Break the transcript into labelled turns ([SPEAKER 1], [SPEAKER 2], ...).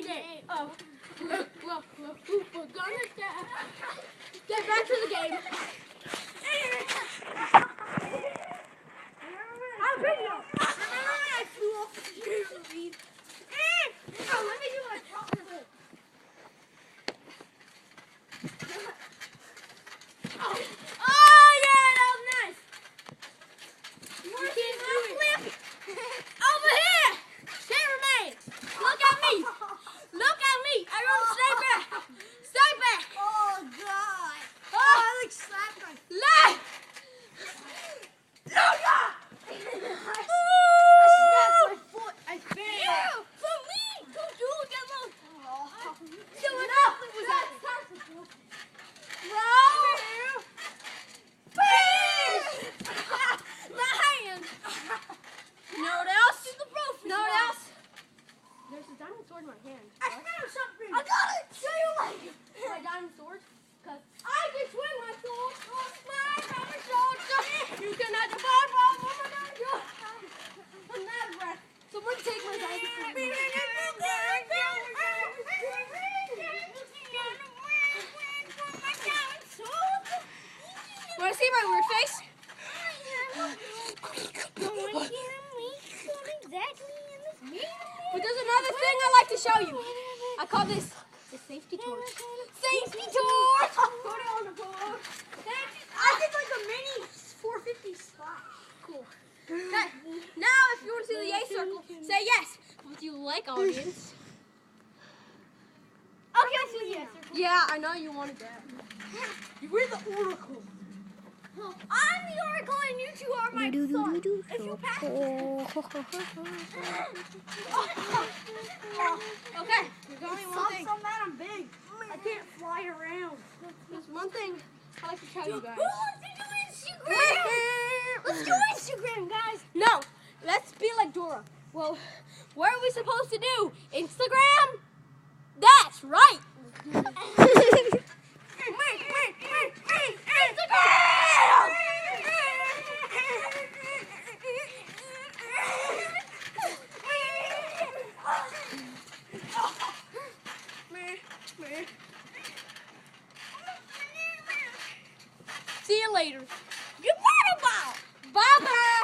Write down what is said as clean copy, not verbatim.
[SPEAKER 1] game. Oh. Well, we're gonna get back to the game. How big you? I flew off the tree. Oh, let me do my chocolate. Oh yeah, that was nice. You can't do it. Over here. Cameraman. Look at me. Look at me. I want to stay back. Stay back.
[SPEAKER 2] Oh God!
[SPEAKER 1] Oh,
[SPEAKER 2] I like slapped my
[SPEAKER 1] left.
[SPEAKER 2] I snapped my foot. I failed.
[SPEAKER 1] Yeah, for me. Don't do it, get low.
[SPEAKER 2] Oh.
[SPEAKER 1] Do it up. Was that? You know what else? You know what else? There's a diamond sword in my hand.
[SPEAKER 2] I found something.
[SPEAKER 1] I got it! Show you like my diamond sword? Because I can swing my sword. My diamond sword. You cannot divide my diamond sword. I'm not right. Someone take my diamond sword. Want to see my weird face? But there's another thing I like to show you. I call this the safety torch. Safety torch! Put it on the floor.
[SPEAKER 2] I did like a mini 450 spot.
[SPEAKER 1] Cool. Okay. Now, if you want to see the yay circle, say yes. What do you like, audience?
[SPEAKER 2] Okay, I see the yes circle.
[SPEAKER 1] Yeah, I know you wanted that.
[SPEAKER 2] We're the oracle.
[SPEAKER 1] I'm the oracle and you two are my son. If you pass Okay, there's only one thing.
[SPEAKER 2] So mad I'm big. I can't fly around.
[SPEAKER 1] There's one thing I like to tell you guys.
[SPEAKER 2] Who wants to do Instagram? Let's do Instagram, guys.
[SPEAKER 1] No, let's be like Dora. Well, what are we supposed to do? Instagram? That's right. See you later.
[SPEAKER 2] You bought a ball.
[SPEAKER 1] Bye-bye.